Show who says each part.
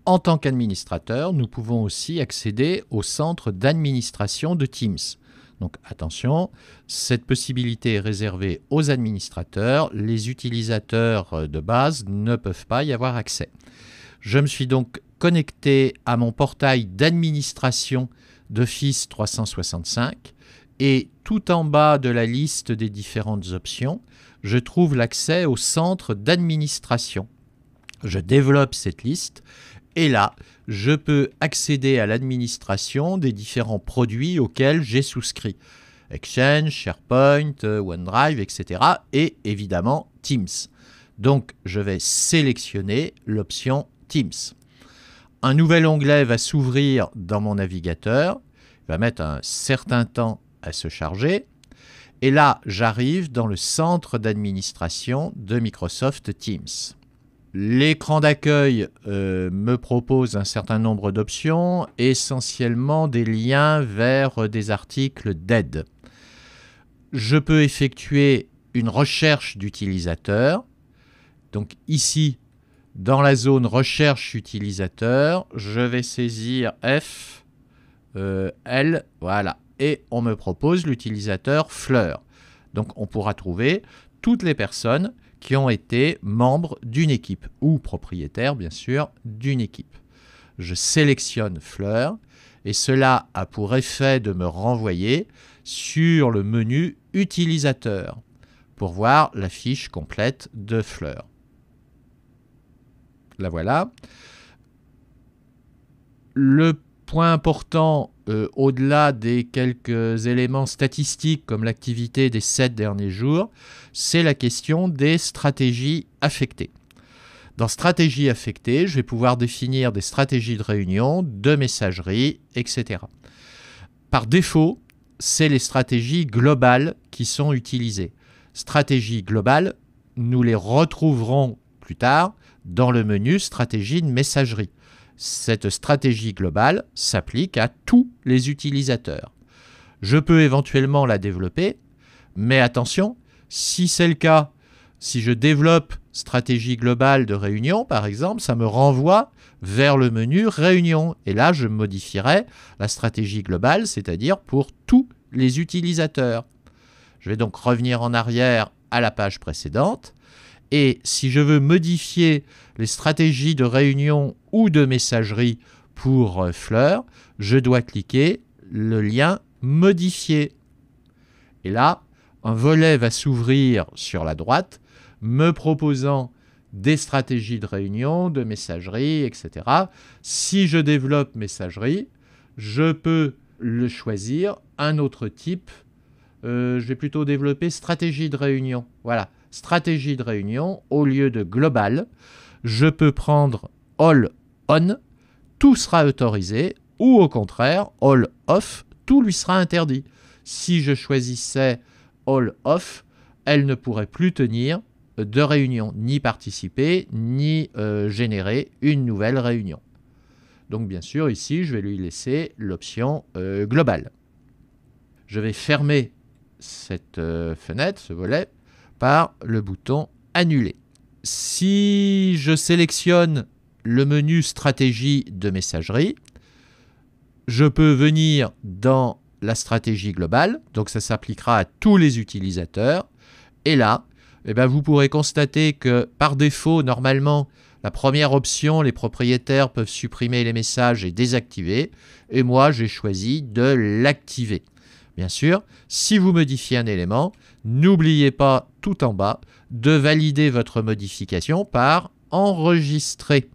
Speaker 1: En tant qu'administrateur, nous pouvons aussi accéder au centre d'administration de Teams. Donc attention, cette possibilité est réservée aux administrateurs. Les utilisateurs de base ne peuvent pas y avoir accès. Je me suis donc connecté à mon portail d'administration d'Office 365 et tout en bas de la liste des différentes options, je trouve l'accès au centre d'administration. Je développe cette liste et là, je peux accéder à l'administration des différents produits auxquels j'ai souscrit. Exchange, SharePoint, OneDrive, etc. et évidemment Teams. Donc, je vais sélectionner l'option Teams. Un nouvel onglet va s'ouvrir dans mon navigateur. Il va mettre un certain temps à se charger. Et là, j'arrive dans le centre d'administration de Microsoft Teams. L'écran d'accueil me propose un certain nombre d'options, essentiellement des liens vers des articles d'aide. Je peux effectuer une recherche d'utilisateur. Donc ici, dans la zone recherche utilisateur, je vais saisir F, L, voilà. Et on me propose l'utilisateur Fleur. Donc on pourra trouver toutes les personnes qui ont été membres d'une équipe ou propriétaires, bien sûr, d'une équipe. Je sélectionne Fleur et cela a pour effet de me renvoyer sur le menu Utilisateur pour voir la fiche complète de Fleur. La voilà. Le point important, au-delà des quelques éléments statistiques comme l'activité des 7 derniers jours, c'est la question des stratégies affectées. Dans stratégies affectées, je vais pouvoir définir des stratégies de réunion, de messagerie, etc. Par défaut, c'est les stratégies globales qui sont utilisées. Stratégies globales, nous les retrouverons plus tard dans le menu stratégie de messagerie. Cette stratégie globale s'applique à tous les utilisateurs. Je peux éventuellement la développer, mais attention, si c'est le cas, si je développe stratégie globale de réunion, par exemple, ça me renvoie vers le menu réunion. Et là, je modifierai la stratégie globale, c'est-à-dire pour tous les utilisateurs. Je vais donc revenir en arrière à la page précédente. Et si je veux modifier les stratégies de réunion ou de messagerie pour Fleur, je dois cliquer le lien Modifier. Et là, un volet va s'ouvrir sur la droite, me proposant des stratégies de réunion, de messagerie, etc. Si je développe messagerie, je peux le choisir un autre type. Je vais plutôt développer stratégie de réunion. Voilà. Stratégie de réunion, au lieu de global, je peux prendre all on, tout sera autorisé, ou au contraire, all off, tout lui sera interdit. Si je choisissais all off, elle ne pourrait plus tenir de réunion, ni participer, ni générer une nouvelle réunion. Donc bien sûr, ici, je vais lui laisser l'option globale. Je vais fermer cette fenêtre, ce volet, par le bouton Annuler. Si je sélectionne le menu Stratégie de messagerie, je peux venir dans la stratégie globale, donc ça s'appliquera à tous les utilisateurs, et là, vous pourrez constater que par défaut, normalement, la première option, les propriétaires peuvent supprimer les messages et désactiver, et moi j'ai choisi de l'activer. Bien sûr, si vous modifiez un élément, n'oubliez pas tout en bas de valider votre modification par enregistrer.